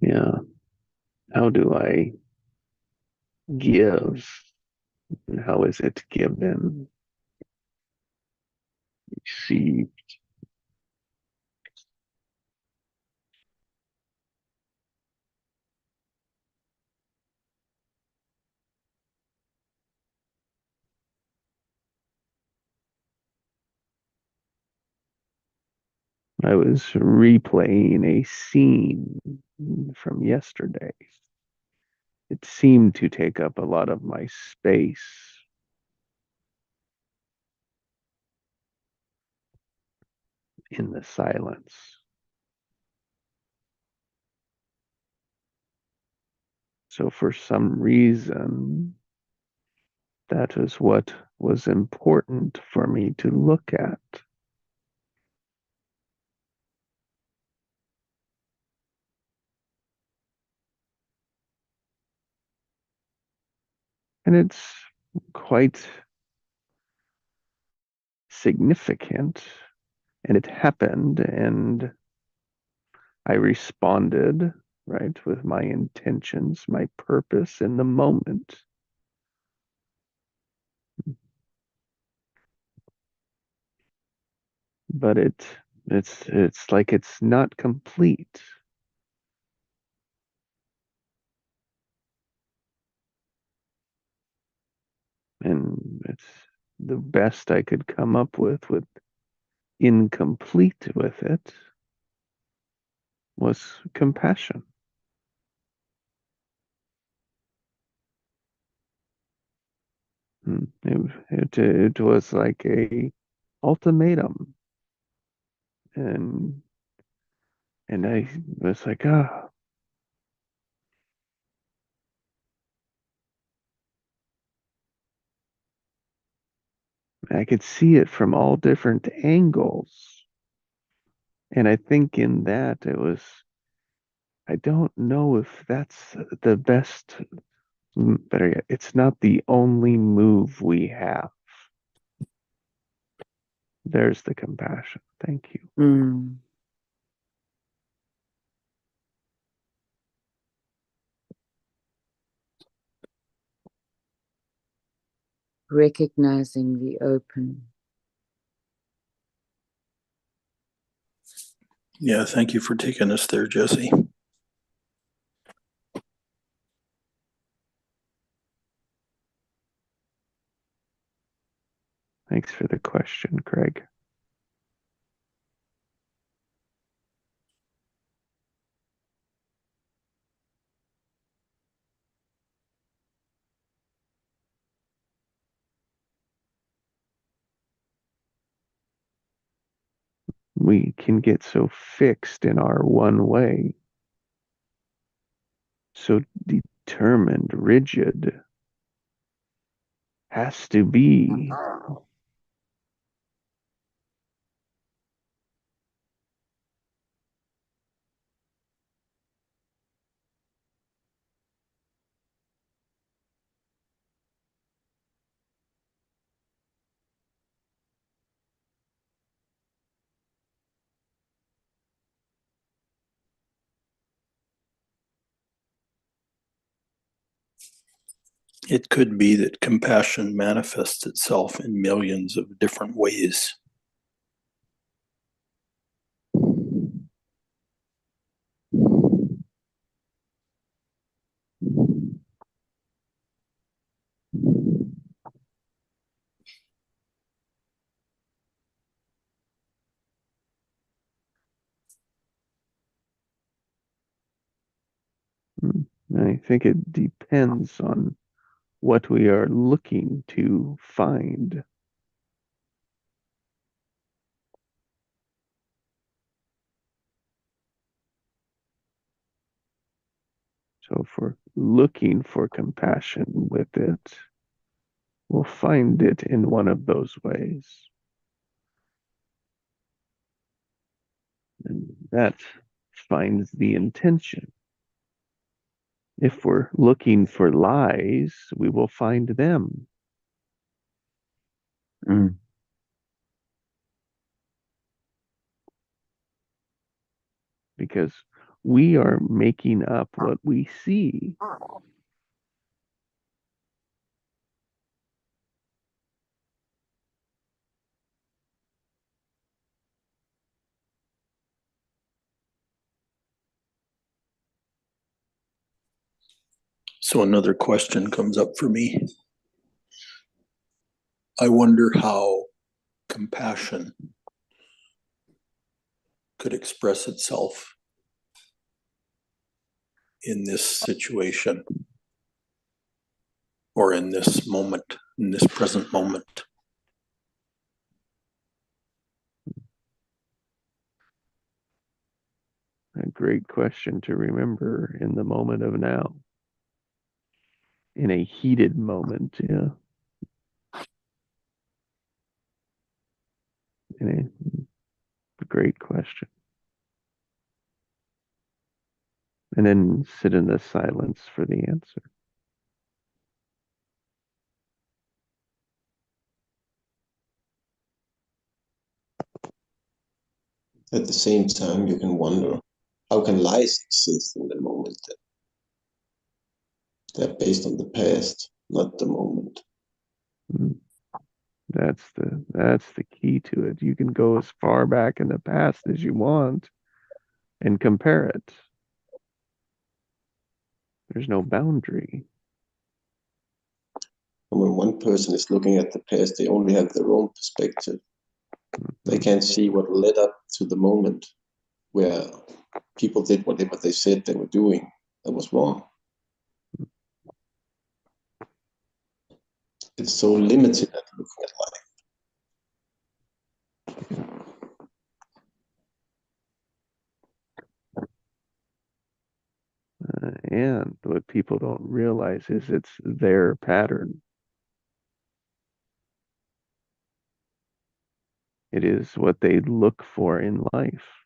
Yeah. How do I give? And how is it given? See, I was replaying a scene from yesterday. It seemed to take up a lot of my space in the silence. So for some reason, that is what was important for me to look at. And it's quite significant. And it happened, and I responded, right, with my intentions, my purpose in the moment. But it's like it's not complete. And it's the best I could come up with incomplete with it was compassion. It was like a ultimatum, and I was like, ah, I could see it from all different angles. And I think in that it was, I don't know if that's the best, better yet, it's not the only move we have. There's the compassion. Thank you. Mm. Recognizing the open. Yeah, thank you for taking us there, Jesse. Thanks for the question, Craig. We can get so fixed in our one way, so determined, rigid, has to be. It could be that compassion manifests itself in millions of different ways. I think it depends on what we are looking to find. So if we're looking for compassion with it, we'll find it in one of those ways. That finds the intention. If we're looking for lies, we will find them. Mm. Because we are making up what we see. So another question comes up for me. I wonder how compassion could express itself in this situation or in this moment, in this present moment. A great question to remember in the moment of now. In a heated moment, yeah. A great question. And then sit in the silence for the answer. At the same time, you can wonder, how can lies exist in the moment? They're based on the past, not the moment. Mm. That's the key to it. You can go as far back in the past as you want and compare it. There's no boundary. And when one person is looking at the past, they only have their own perspective. They can't see what led up to the moment where people did whatever they said they were doing that was wrong. It's so limited at looking at life. And what people don't realize is it's their pattern. It is what they look for in life.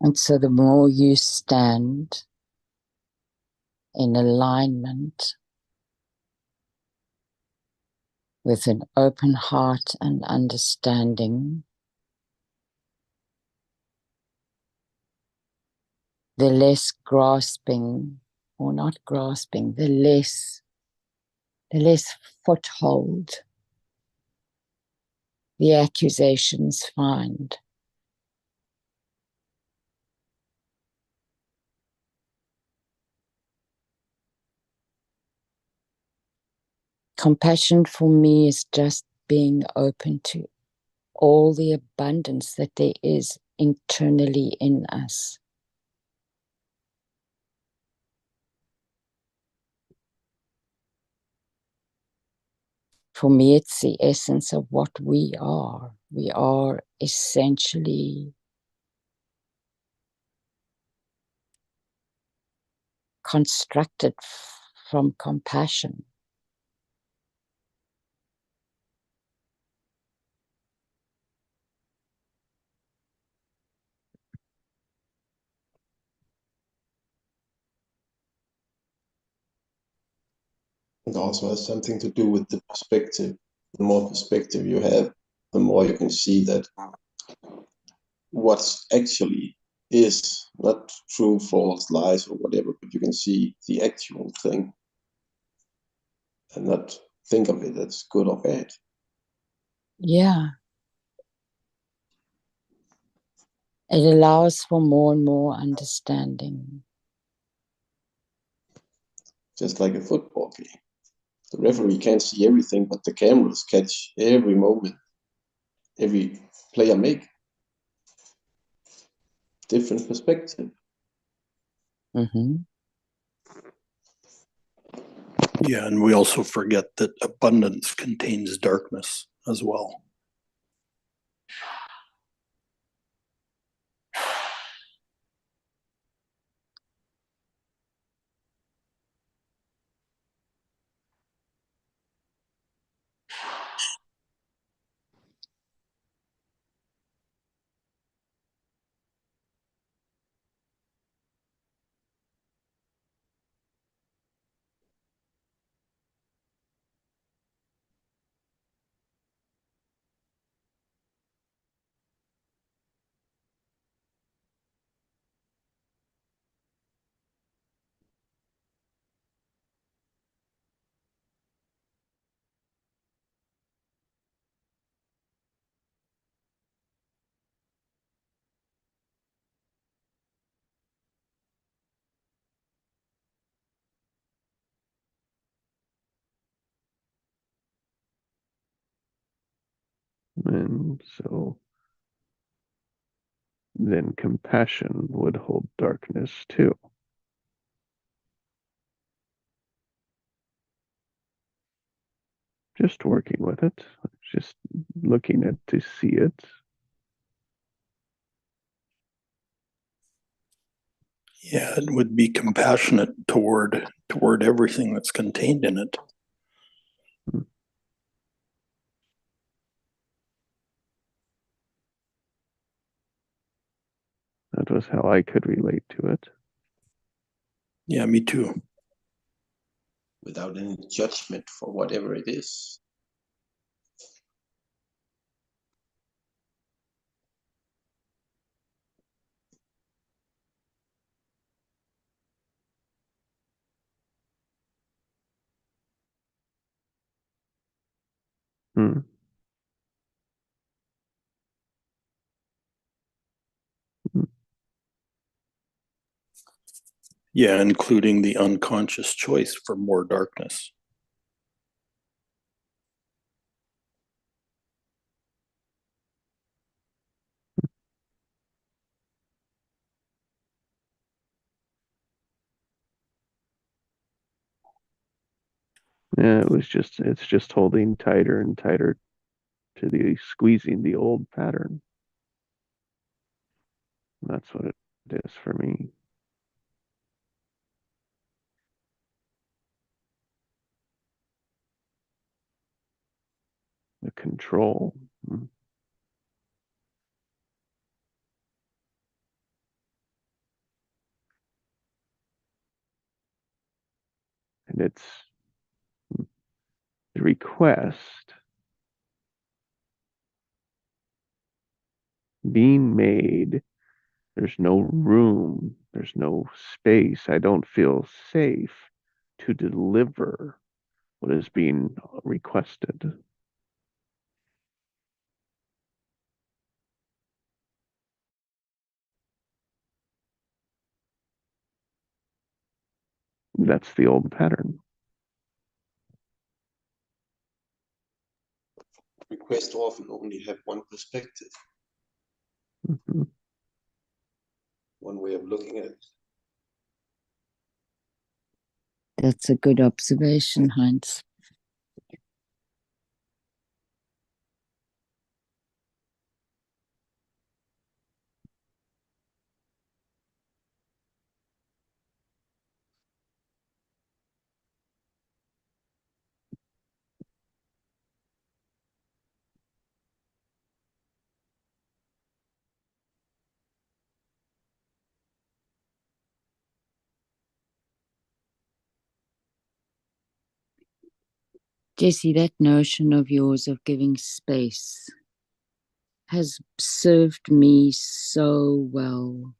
And so the more you stand in alignment with an open heart and understanding, the less grasping, or not grasping, the less foothold the accusations find. Compassion for me is just being open to all the abundance that there is internally in us. For me, it's the essence of what we are. We are essentially constructed from compassion. It also has something to do with the perspective. The more perspective you have, the more you can see that what actually is not true, false, lies, or whatever, but you can see the actual thing and not think of it as good or bad. Yeah. It allows for more and more understanding. Just like a football game. The referee can't see everything, but the cameras catch every moment, every player make. Different perspective. Mm-hmm. Yeah, and we also forget that abundance contains darkness as well. And so then compassion would hold darkness too. Just working with it, just looking at to see it. Yeah, it would be compassionate toward everything that's contained in it. That was how I could relate to it. Yeah, me too. Without any judgment for whatever it is. Hmm. Yeah, including the unconscious choice for more darkness. Yeah, it's just holding tighter and tighter to the squeezing the old pattern. That's what it is for me. The control. Hmm. And it's the request being made. There's no room, there's no space. I don't feel safe to deliver what is being requested. That's the old pattern. Requests often only have one perspective, Mhm. one way of looking at it. That's a good observation, Heinz. Jesse, that notion of yours of giving space has served me so well.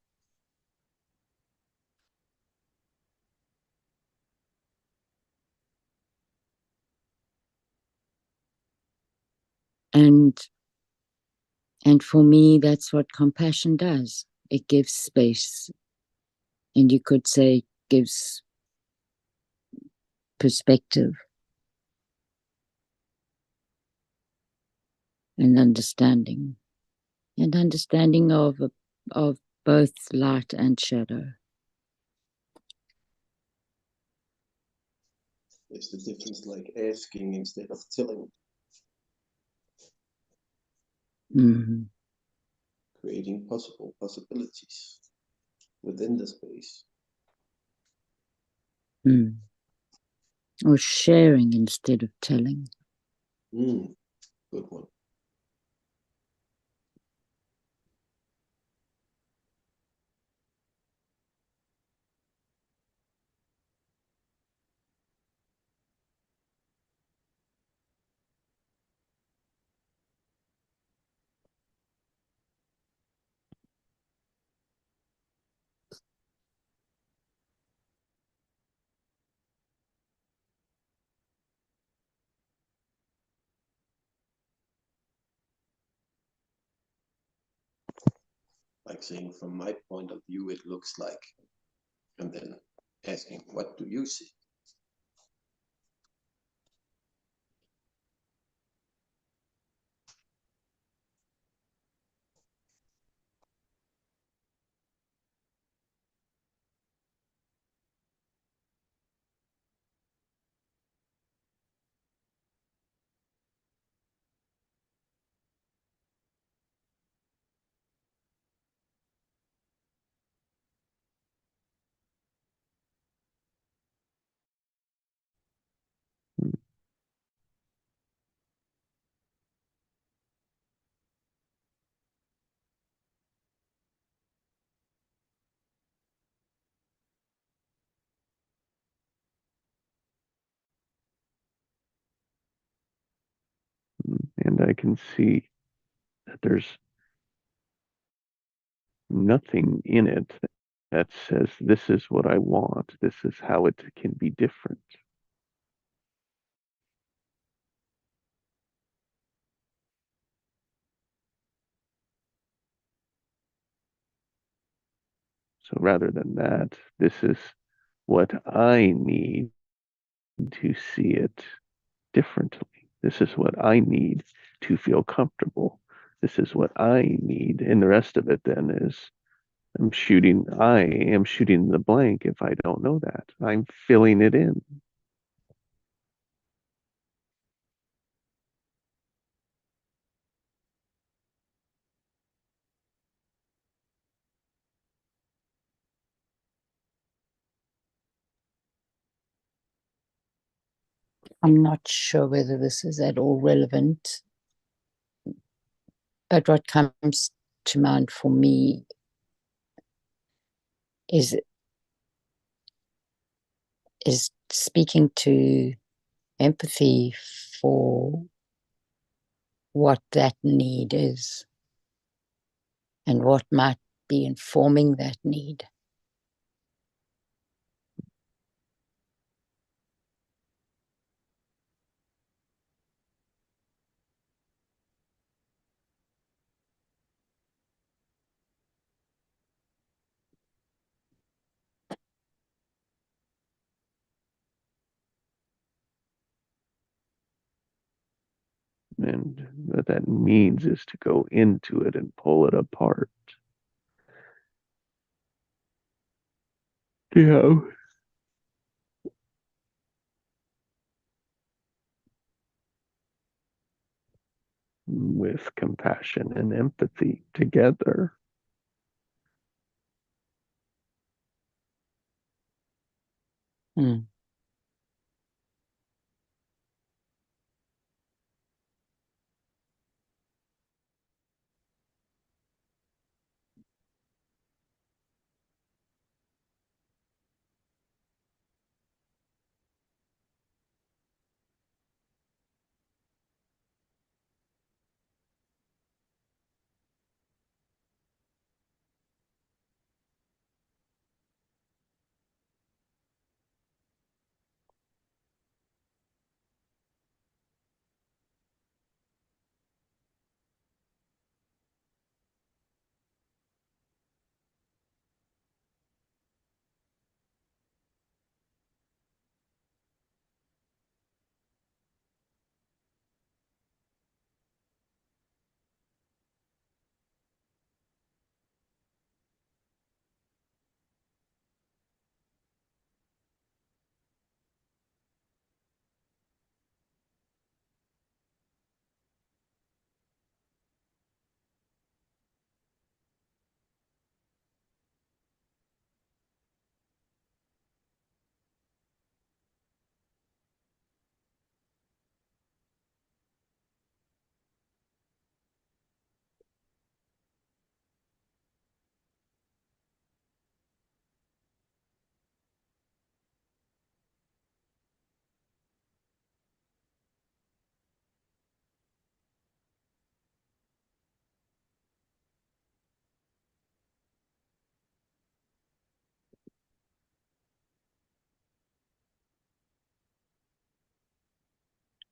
And for me, that's what compassion does. It gives space. And you could say gives perspective and understanding. And understanding of both light and shadow. It's the difference, like asking instead of telling, Mm-hmm. creating possibilities within the space. Mm. Or sharing instead of telling. Good one. Like saying, from my point of view, it looks like, and then asking, what do you see? And I can see that there's nothing in it that says, this is what I want, this is how it can be different. So rather than that, this is what I need to see it differently. This is what I need to feel comfortable. This is what I need. And the rest of it then is I am shooting the blank if I don't know that. I'm filling it in. I'm not sure whether this is at all relevant, but what comes to mind for me is speaking to empathy for what that need is and what might be informing that need. And what that means is to go into it and pull it apart. Yeah. With compassion and empathy together. Mm.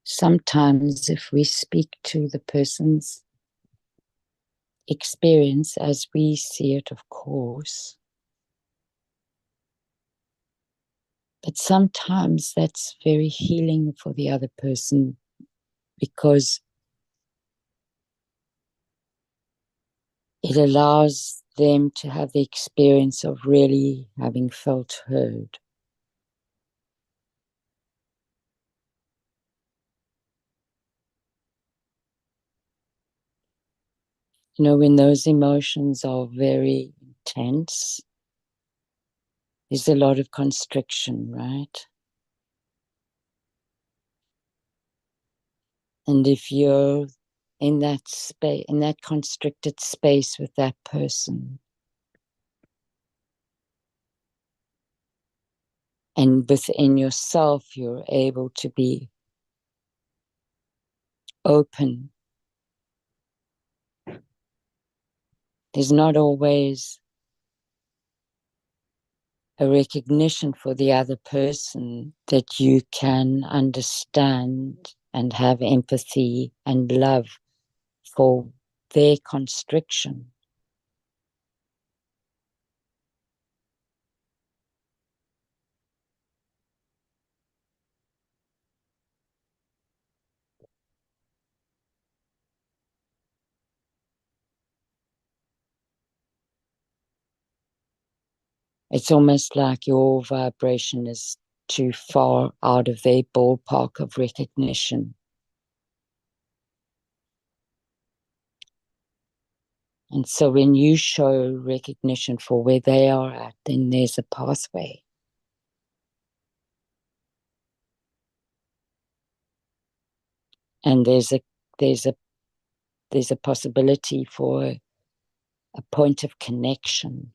Sometimes, if we speak to the person's experience as we see it, of course, but sometimes that's very healing for the other person because it allows them to have the experience of really having felt heard. You know, when those emotions are very intense, there's a lot of constriction, right? And if you're in that space, in that constricted space with that person, and within yourself, you're able to be open There's not always a recognition for the other person that you can understand and have empathy and love for their constriction. It's almost like your vibration is too far out of their ballpark of recognition. And so when you show recognition for where they are at, then there's a pathway. And there's a possibility for a point of connection.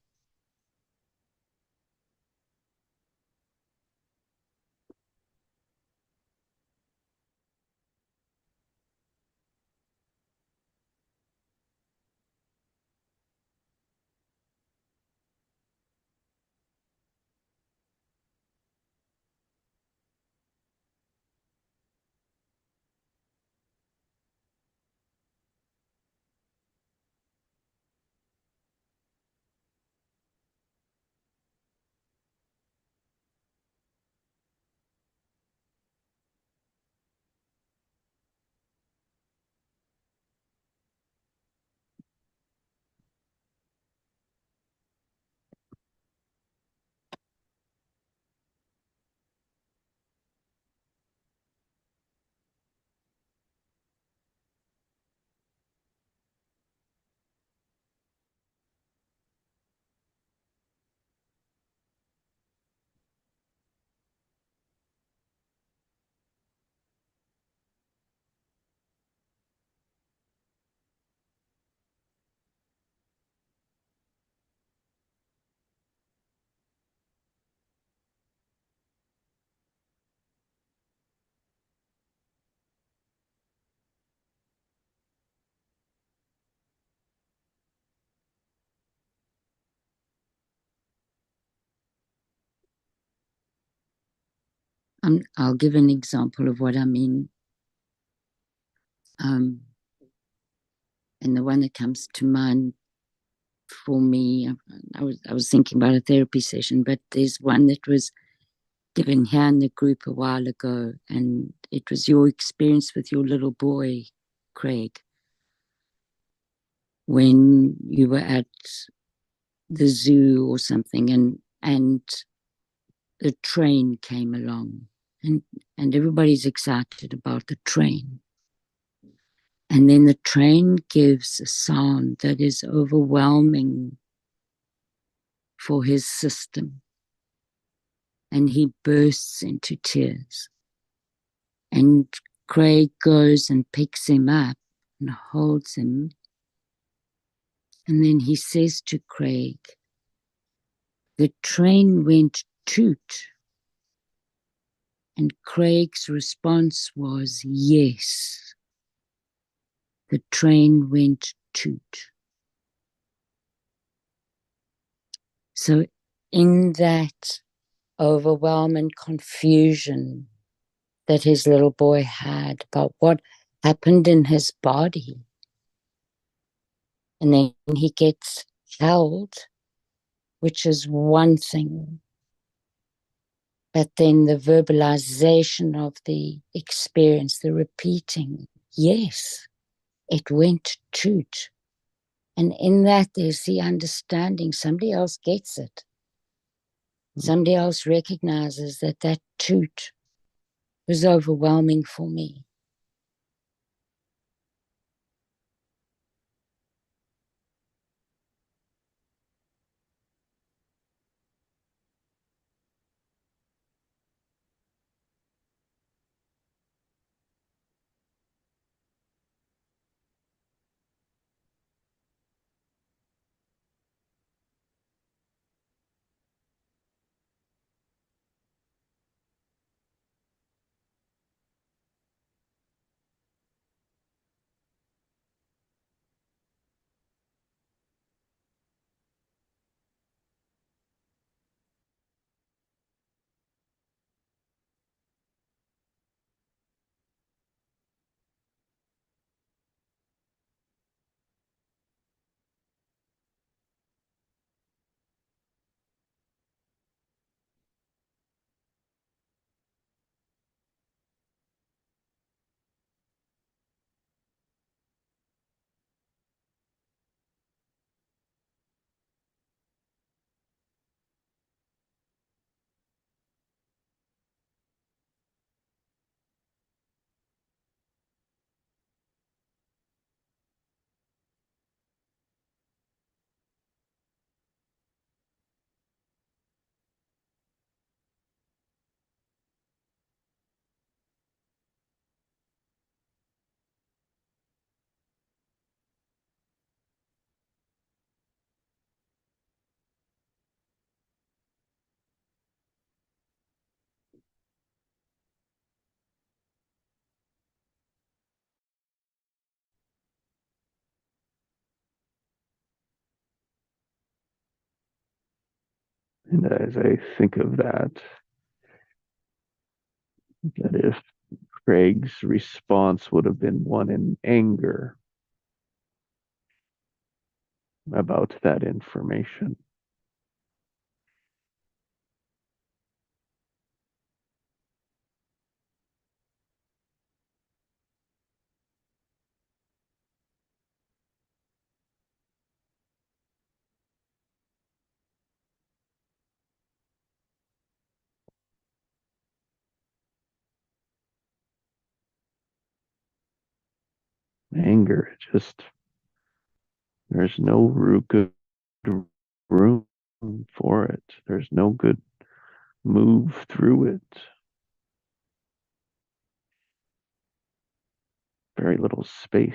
I'll give an example of what I mean. And the one that comes to mind for me, I was thinking about a therapy session, but there's one that was given here in the group a while ago, and it was your experience with your little boy, Craig, when you were at the zoo or something, and the train came along, and everybody's excited about the train. And then the train gives a sound that is overwhelming for his system. And he bursts into tears. And Craig goes and picks him up and holds him. And then he says to Craig, the train went toot. And Craig's response was, yes, the train went toot. So in that overwhelm and confusion that his little boy had about what happened in his body, and then he gets held, which is one thing, but then the verbalization of the experience, the repeating, yes, it went toot. And in that, there's the understanding somebody else gets it. Somebody else recognizes that that toot was overwhelming for me. And as I think of that, that if Craig's response would have been one in anger about that information. Anger, just there's no good room for it. There's no good move through it. Very little space.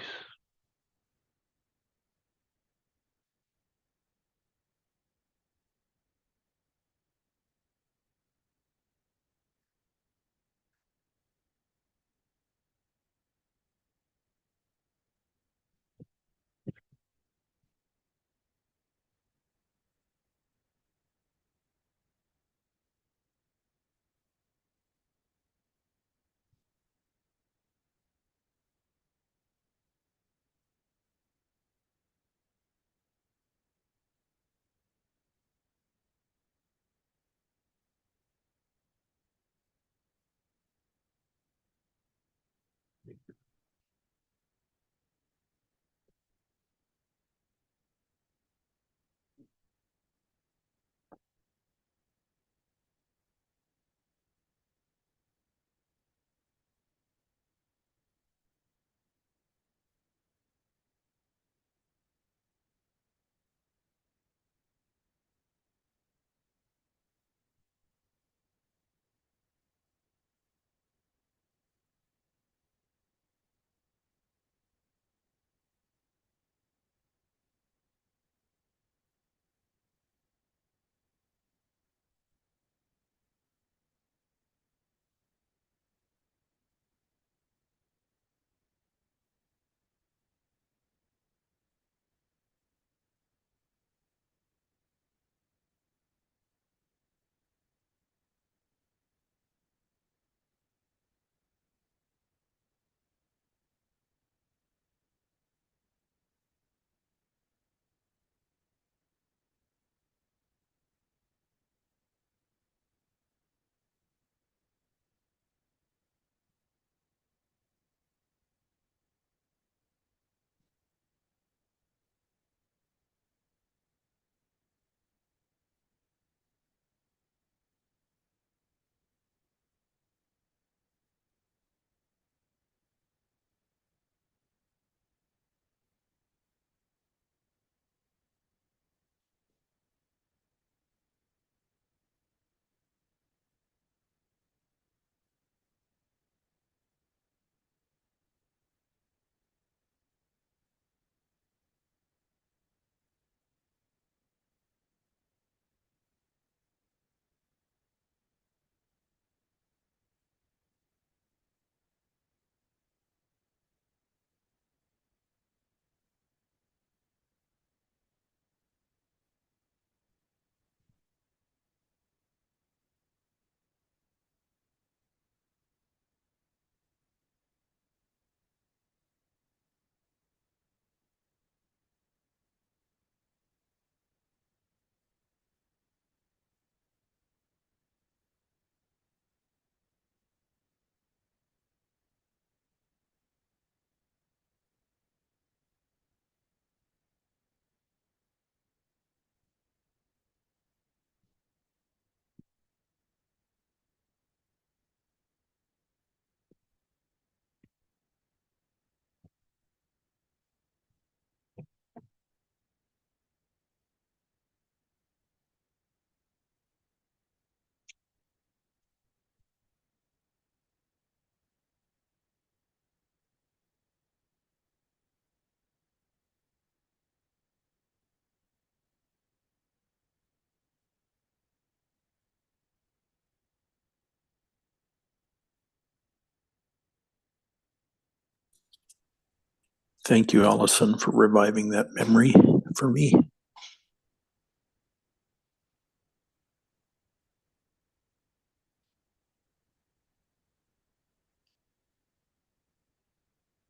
Thank you, Allison, for reviving that memory for me.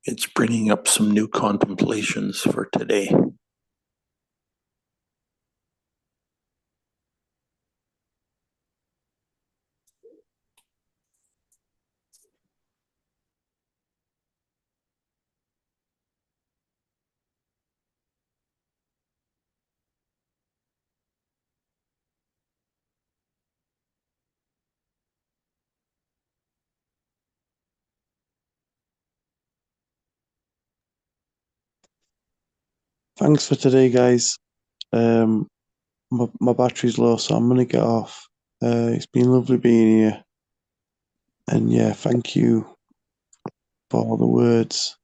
It's bringing up some new contemplations for today. Thanks for today, guys. My battery's low, so I'm gonna get off. It's been lovely being here, and yeah, thank you for all the words.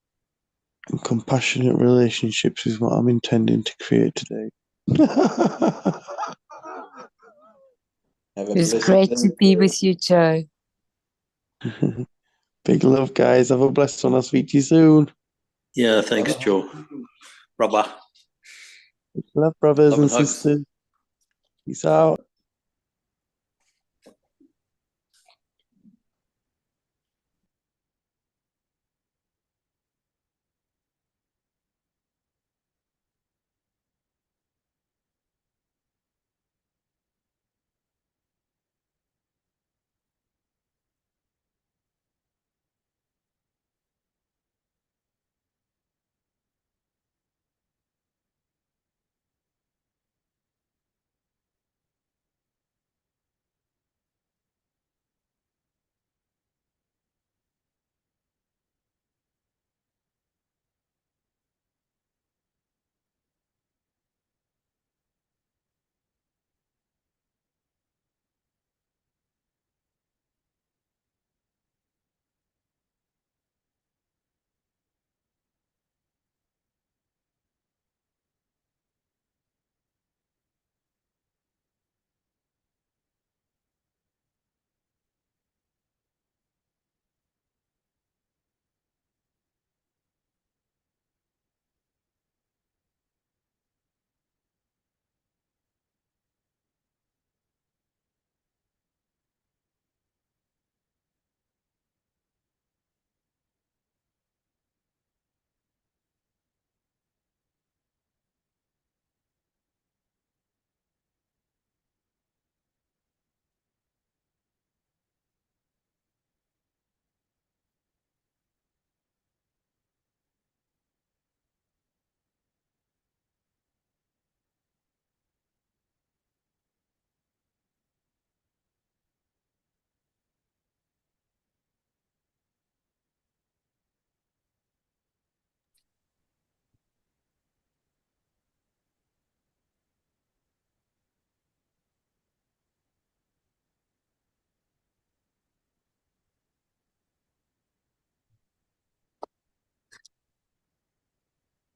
And compassionate relationships is what I'm intending to create today. Have a It was pleasant great day. to be with you, Joe. Big love, guys. Have a blessed one. I'll speak to you soon. Yeah, thanks, Joe. Rabba. Love, brothers Love and and hugs. sisters. Peace out.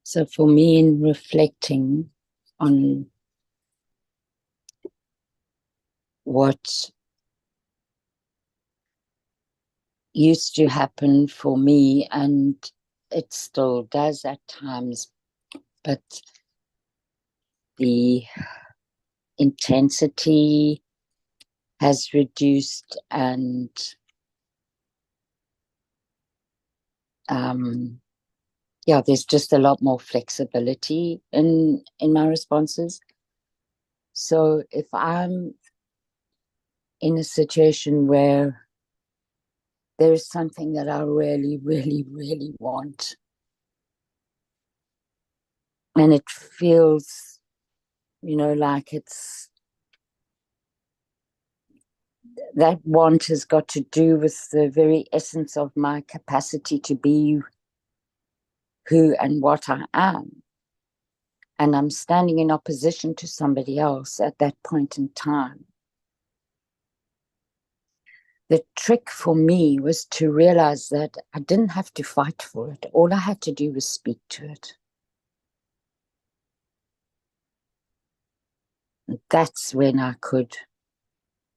So for me, in reflecting on what used to happen for me, and it still does at times, but the intensity has reduced, and yeah, there's just a lot more flexibility in my responses. So if I'm in a situation where there is something that I really, really, really want, and it feels, like it's that want has got to do with the very essence of my capacity to be who and what I am. And I'm standing in opposition to somebody else at that point in time. The trick for me was to realize that I didn't have to fight for it. All I had to do was speak to it. And that's when I could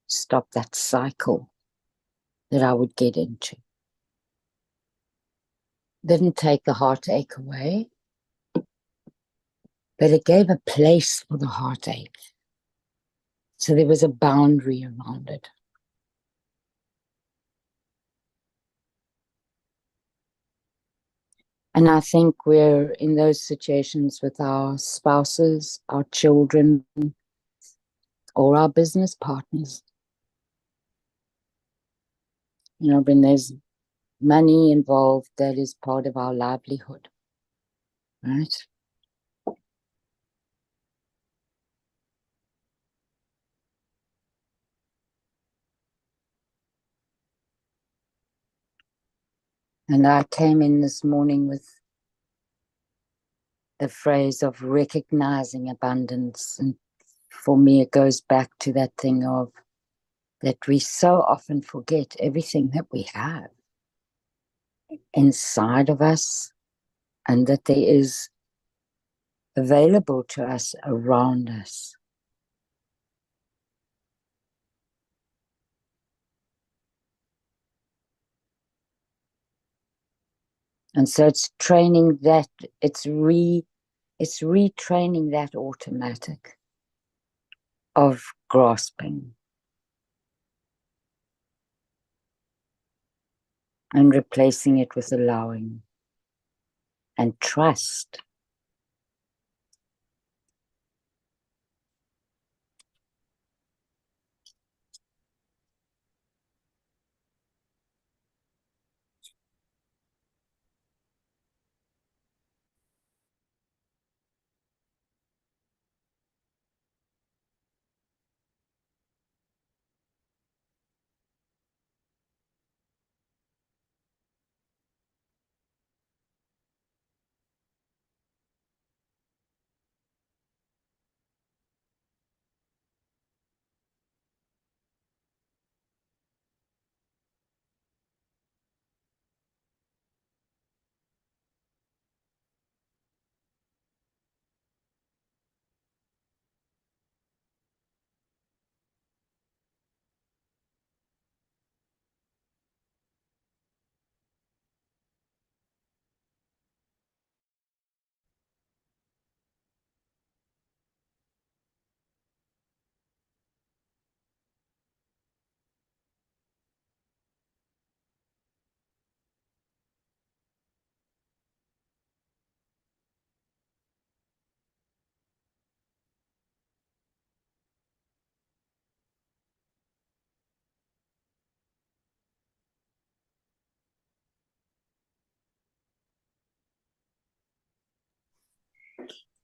stop that cycle that I would get into. Didn't take the heartache away, but it gave a place for the heartache. So there was a boundary around it. And I think we're in those situations with our spouses, our children, or our business partners. You know, when there's money involved, that is part of our livelihood, right? And I came in this morning with the phrase of recognizing abundance. And for me, it goes back to that thing of that we so often forget everything that we have inside of us and that there is available to us around us. And so it's training that, it's retraining that automatic of grasping and replacing it with allowing and trust.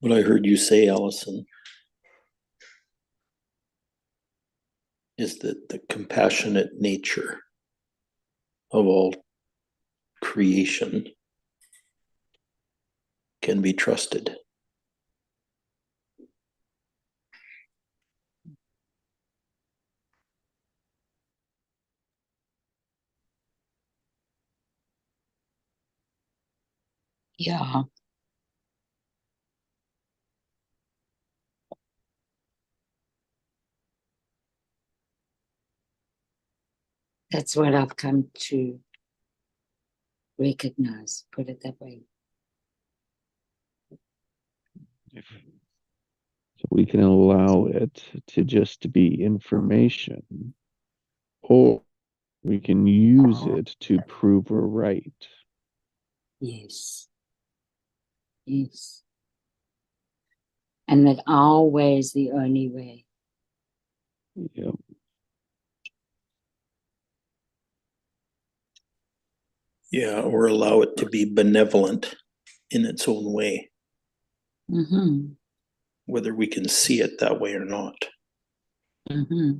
What I heard you say, Allison, is that the compassionate nature of all creation can be trusted. Yeah. That's what I've come to recognize, put it that way. So we can allow it to just be information, or we can use it to prove we're right. Yes. Yes. And that our way is the only way. Yep. Yeah, or allow it to be benevolent in its own way, Mm-hmm. whether we can see it that way or not. Mm-hmm.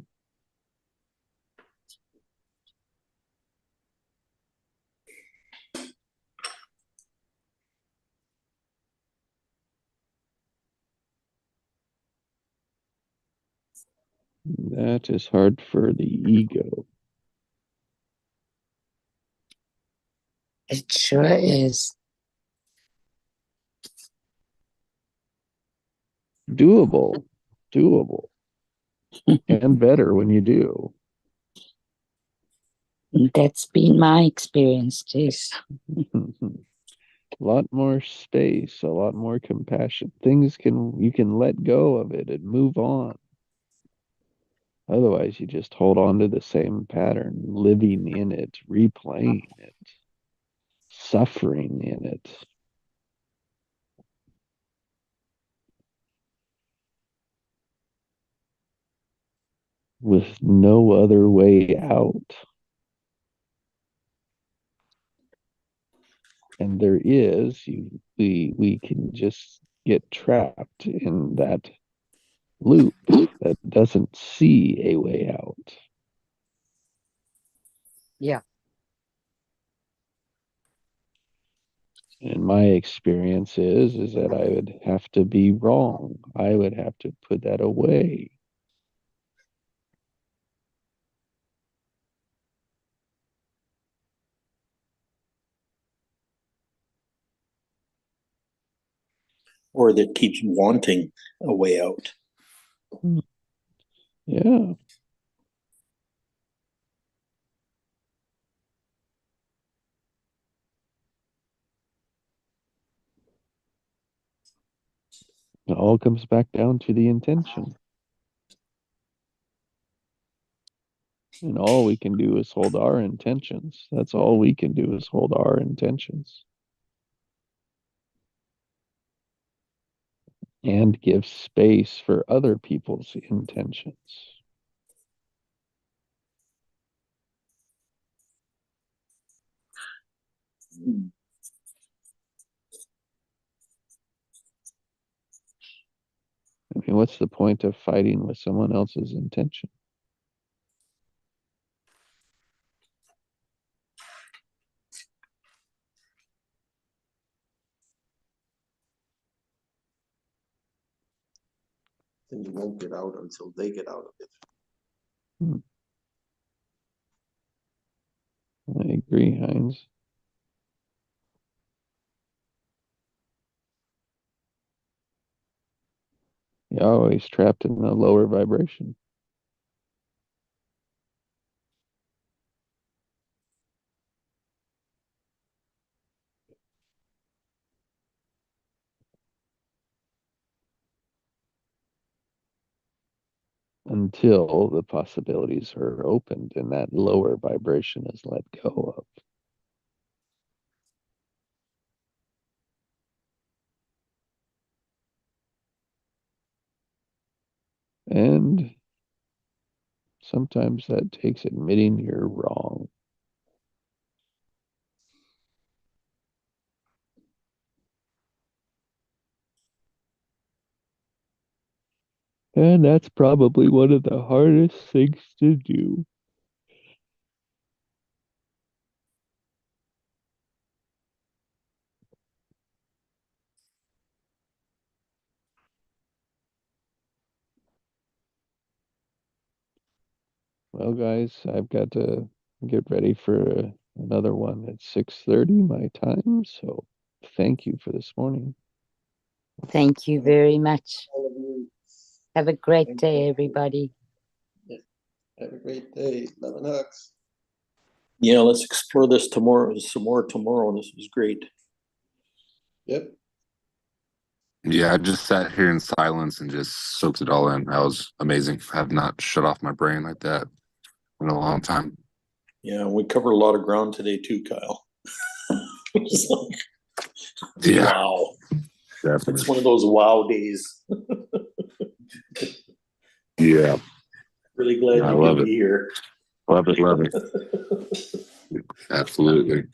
That is hard for the ego. It sure is. Doable. Doable. And better when you do. That's been my experience, Jess. A lot more space, a lot more compassion. You can let go of it and move on. Otherwise, you just hold on to the same pattern, living in it, replaying it, suffering in it. with no other way out. And there is, we can just get trapped in that loop that doesn't see a way out. Yeah. And my experience is that I would have to be wrong. I would have to put that away. Or that keeps wanting a way out. Yeah. It all comes back down to the intention. And all we can do is hold our intentions. That's all we can do is hold our intentions. And give space for other people's intentions. I mean, what's the point of fighting with someone else's intention? Then you won't get out until they get out of it. I agree, Heinz. You're always trapped in a lower vibration. Until the possibilities are opened and that lower vibration is let go of. And sometimes that takes admitting you're wrong. And that's probably one of the hardest things to do. Well, guys, I've got to get ready for another one at 6:30 my time. So thank you for this morning. Thank you very much. All of you, Have a great Thank day, you. everybody. have a great day. Love and hugs. Yeah, let's explore this tomorrow, some more tomorrow. This was great. Yep. Yeah, I just sat here in silence and just soaked it all in. That was amazing. I have not shut off my brain like that in a long time. Yeah, we covered a lot of ground today too, Kyle. It's like, Yeah, wow. It's definitely. one of those wow days. Yeah, Really glad I you love could it. be here. Love it, love it. Absolutely.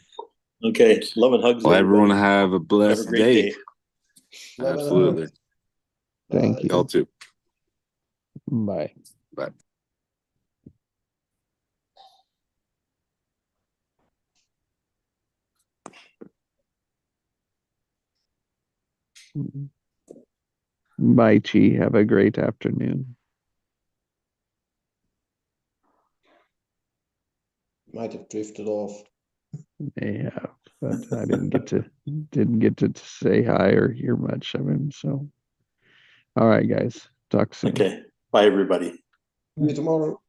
Okay, love and hugs. Well, everyone everybody. have a Have a blessed great day. day. Love and Absolutely. hugs. Thank Bye. you. Y'all too. Bye. Bye. Bye, Chi. Have a great afternoon. Might have drifted off. Yeah, but I didn't get to say hi or hear much of him. So, all right, guys, talk soon. Okay, bye everybody. See you tomorrow.